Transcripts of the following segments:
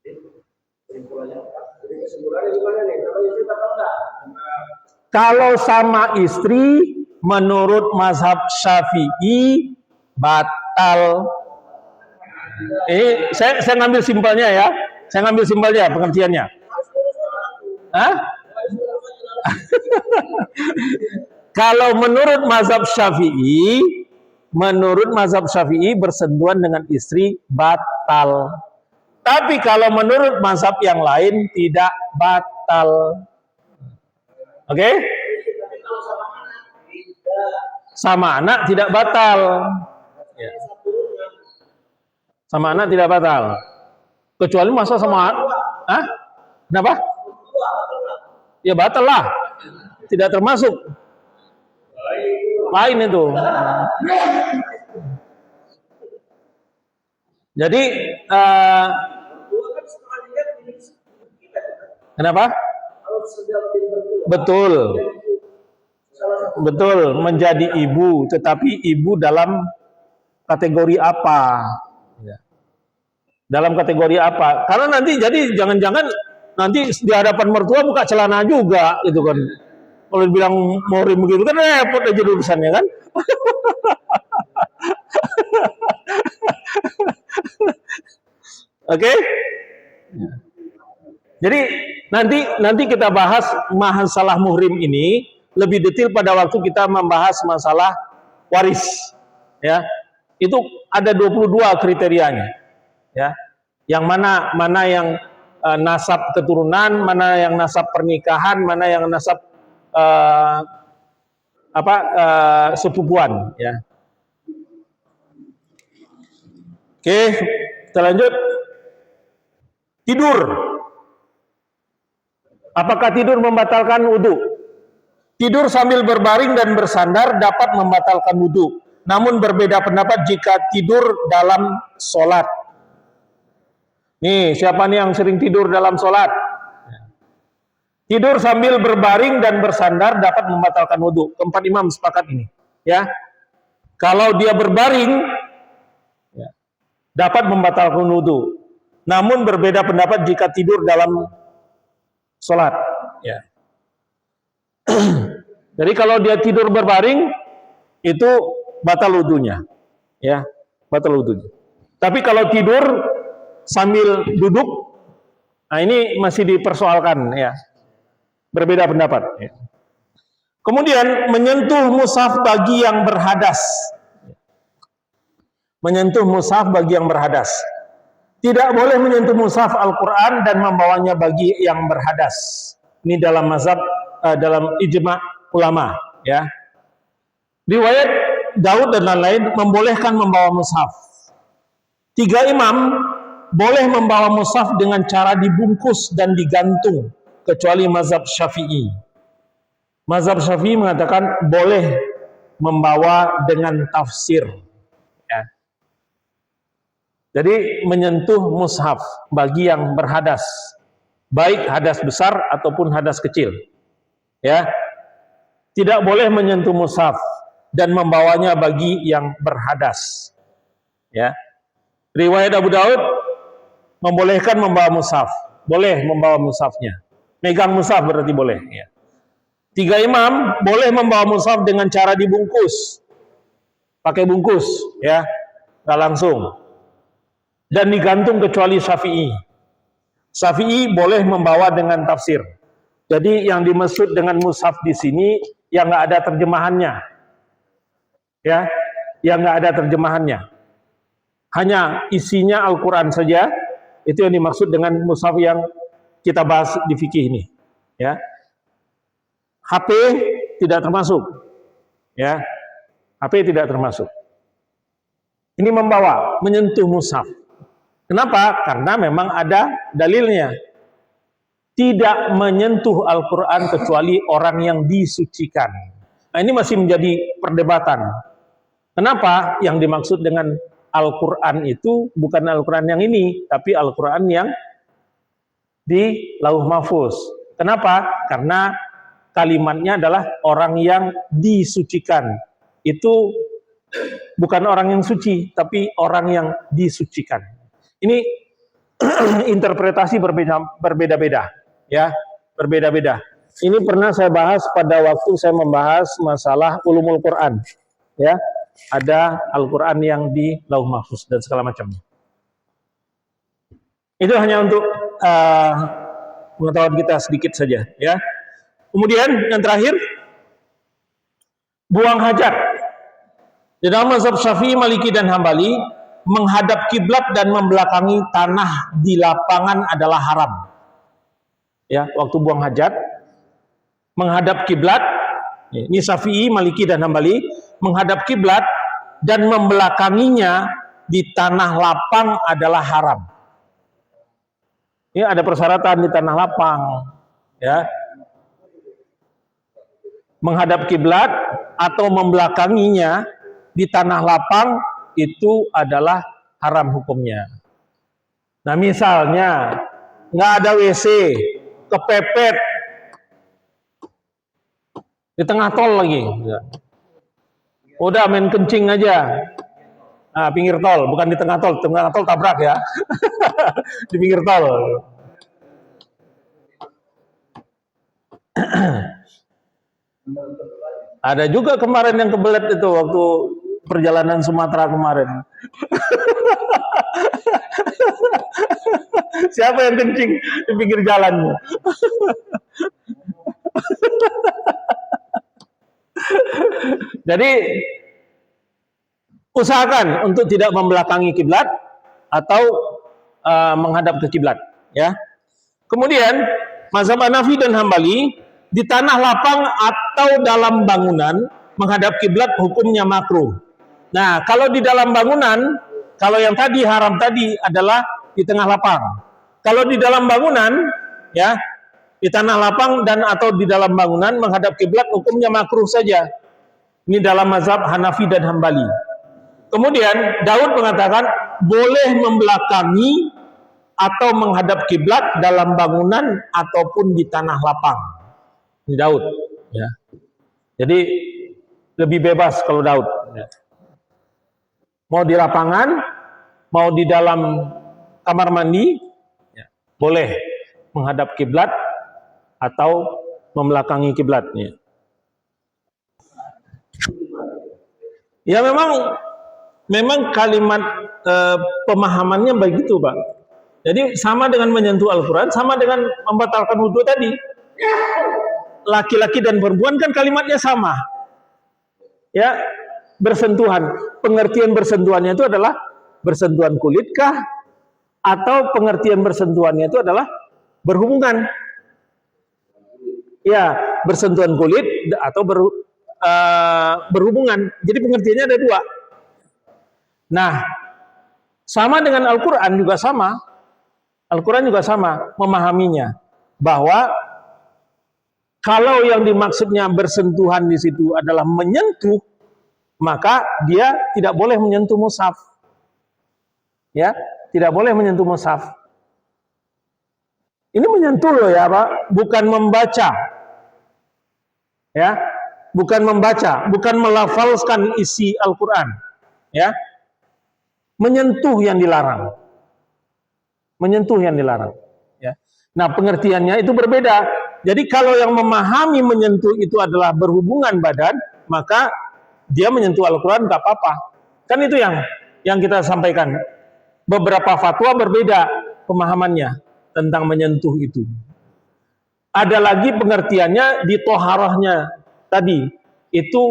Jadi kesimpulannya gimana nih? Kalau istri batal enggak? Kalau sama istri, menurut mazhab Syafi'i batal. Saya ngambil simpelnya ya. Saya ngambil simpelnya pengertiannya. Hah? Kalau menurut mazhab Syafi'i bersentuhan dengan istri batal. Tapi kalau menurut mazhab yang lain tidak batal. Oke? Sama anak tidak batal. Ya. Sama anak tidak batal. Kecuali masa sama anak. Hah? Kenapa? Ya batal lah. Tidak termasuk. Lain itu. Jadi kenapa? Betul, menjadi ibu, tetapi ibu dalam kategori apa? Dalam kategori apa? Karena nanti jadi jangan-jangan nanti di hadapan mertua buka celana juga, gitu kan? Kalau dibilang muhrim begitu kan repot aja urusannya kan? Oke? Jadi nanti kita bahas masalah muhrim ini lebih detail pada waktu kita membahas masalah waris. Ya, itu ada 22 kriterianya. Ya, yang mana yang nasab keturunan, mana yang nasab pernikahan, mana yang nasab sepupuan. Ya. Oke, kita lanjut. Tidur. Apakah tidur membatalkan wudhu? Tidur sambil berbaring dan bersandar dapat membatalkan wudhu. Namun berbeda pendapat jika tidur dalam sholat. Nih, siapa nih yang sering tidur dalam sholat? Tidur sambil berbaring dan bersandar dapat membatalkan wudhu. Keempat imam sepakat ini. Ya, kalau dia berbaring, ya, dapat membatalkan wudhu. Namun berbeda pendapat jika tidur dalam sholat. Ya. Jadi kalau dia tidur berbaring, itu batal wudhunya. Ya, batal wudhunya. Tapi kalau tidur sambil duduk, nah ini masih dipersoalkan. Ya. Berbeda pendapat. Ya. Kemudian menyentuh mushaf bagi yang berhadas. Menyentuh mushaf bagi yang berhadas. Tidak boleh menyentuh mushaf Al-Quran dan membawanya bagi yang berhadas. Ini dalam mazhab, dalam ijma' ulama. Ya. Riwayat Daud dan lain-lain membolehkan membawa mushaf. 3 imam boleh membawa mushaf dengan cara dibungkus dan digantung, kecuali mazhab Syafi'i. Mazhab Syafi'i mengatakan boleh membawa dengan tafsir. Ya. Jadi menyentuh mushaf bagi yang berhadas, baik hadas besar ataupun hadas kecil. Ya. Tidak boleh menyentuh mushaf dan membawanya bagi yang berhadas. Ya. Riwayat Abu Daud membolehkan membawa mushaf. Boleh membawa mushafnya. Megang mushaf berarti boleh. Ya. 3 imam boleh membawa mushaf dengan cara dibungkus. Pakai bungkus, ya. Nggak langsung. Dan digantung kecuali Syafi'i. Syafi'i boleh membawa dengan tafsir. Jadi yang dimaksud dengan mushaf di sini yang nggak ada terjemahannya. Ya, yang nggak ada terjemahannya. Hanya isinya Al-Quran saja. Itu yang dimaksud dengan mushaf yang kita bahas di fikih ini. Ya. HP tidak termasuk. Ya. HP tidak termasuk. Ini membawa, menyentuh mushaf. Kenapa? Karena memang ada dalilnya. Tidak menyentuh Al-Quran kecuali orang yang disucikan. Nah, ini masih menjadi perdebatan. Kenapa? Yang dimaksud dengan Al-Quran itu bukan Al-Quran yang ini, tapi Al-Quran yang di Lauh Mahfuz. Kenapa? Karena kalimatnya adalah orang yang disucikan. Itu bukan orang yang suci, tapi orang yang disucikan. Ini interpretasi berbeda-beda, ya, berbeda-beda. Ini pernah saya bahas pada waktu saya membahas masalah ulumul Quran, ya, ada Al-Quran yang di Lauh Mahfuz dan segala macamnya. Itu hanya untuk pengetahuan kita sedikit saja, ya. Kemudian yang terakhir, buang hajat. Di dalam mazhab Syafi'i, Maliki dan Hambali, menghadap kiblat dan membelakangi tanah di lapangan adalah haram. Ya, waktu buang hajat, menghadap kiblat, ini Syafi'i, Maliki dan Hambali, menghadap kiblat dan membelakanginya di tanah lapang adalah haram. Ini ada persyaratan di tanah lapang, ya. Menghadap kiblat atau membelakanginya di tanah lapang itu adalah haram hukumnya. Nah, misalnya nggak ada WC, kepepet di tengah tol lagi, udah main kencing aja. Nah, pinggir tol, bukan di tengah tol tabrak ya. Di pinggir tol. Ada juga kemarin yang kebelet itu waktu perjalanan Sumatera kemarin. Siapa yang kencing di pinggir jalan? Jadi usahakan untuk tidak membelakangi kiblat atau menghadap ke kiblat, ya. Kemudian mazhab Hanafi dan Hambali, di tanah lapang atau dalam bangunan menghadap kiblat hukumnya makruh. Nah, kalau di dalam bangunan, kalau yang tadi haram tadi adalah di tengah lapang. Kalau di dalam bangunan, ya, di tanah lapang dan atau di dalam bangunan menghadap kiblat hukumnya makruh saja. Ini dalam mazhab Hanafi dan Hambali. Kemudian Daud mengatakan boleh membelakangi atau menghadap kiblat dalam bangunan ataupun di tanah lapang. Ini Daud, ya. Jadi lebih bebas kalau Daud, ya. Mau di lapangan, mau di dalam kamar mandi, ya, boleh menghadap kiblat atau membelakangi kiblatnya. Ya, memang kalimat pemahamannya begitu, Pak. Jadi sama dengan menyentuh Al-Quran, sama dengan membatalkan wudhu tadi. Laki-laki dan perempuan kan kalimatnya sama, ya, bersentuhan. Pengertian bersentuhannya itu adalah bersentuhan kulitkah, atau pengertian bersentuhannya itu adalah berhubungan, ya, bersentuhan kulit atau berhubungan. Jadi pengertiannya ada dua. Nah, sama dengan Al-Quran juga sama. Al-Quran juga sama memahaminya, bahwa kalau yang dimaksudnya bersentuhan di situ adalah menyentuh, maka dia tidak boleh menyentuh mushaf. Ya, tidak boleh menyentuh mushaf. Ini menyentuh loh ya, Pak, bukan membaca. Ya, bukan membaca, bukan melafalkan isi Al-Quran. Ya, menyentuh yang dilarang. Menyentuh yang dilarang. Ya. Nah, pengertiannya itu berbeda. Jadi kalau yang memahami menyentuh itu adalah berhubungan badan, maka dia menyentuh Al-Quran nggak apa-apa. Kan itu yang kita sampaikan. Beberapa fatwa berbeda pemahamannya tentang menyentuh itu. Ada lagi pengertiannya di toharahnya tadi, itu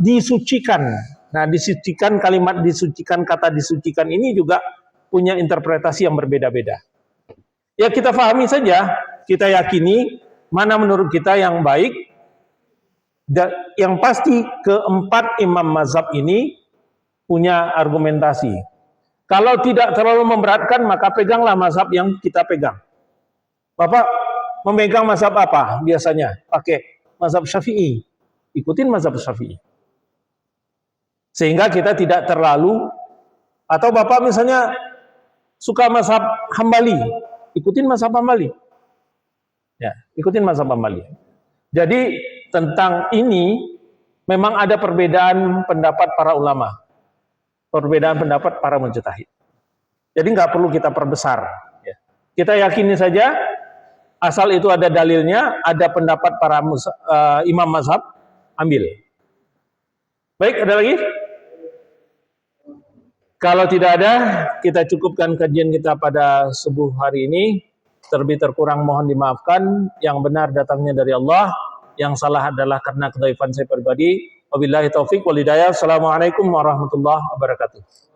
disucikan. Nah, disucikan, kalimat disucikan, kata disucikan ini juga punya interpretasi yang berbeda-beda. Ya, kita pahami saja, kita yakini mana menurut kita yang baik. Yang pasti keempat imam mazhab ini punya argumentasi. Kalau tidak terlalu memberatkan, maka peganglah mazhab yang kita pegang. Bapak memegang mazhab apa biasanya? Pakai mazhab Syafi'i. Ikutin mazhab Syafi'i. Sehingga kita tidak terlalu, atau Bapak misalnya suka mazhab Hambali, ikutin mazhab Hambali. Ya, ikutin mazhab Hambali. Jadi tentang ini memang ada perbedaan pendapat para ulama, perbedaan pendapat para mujtahid. Jadi nggak perlu kita perbesar. Ya. Kita yakini saja, asal itu ada dalilnya, ada pendapat para imam mazhab, ambil. Baik, ada lagi? Kalau tidak ada, kita cukupkan kajian kita pada subuh hari ini. Terlebih terkurang mohon dimaafkan. Yang benar datangnya dari Allah, yang salah adalah karena kedhaifan saya pribadi. Wabillahi taufik wal hidayah. Assalamualaikum warahmatullahi wabarakatuh.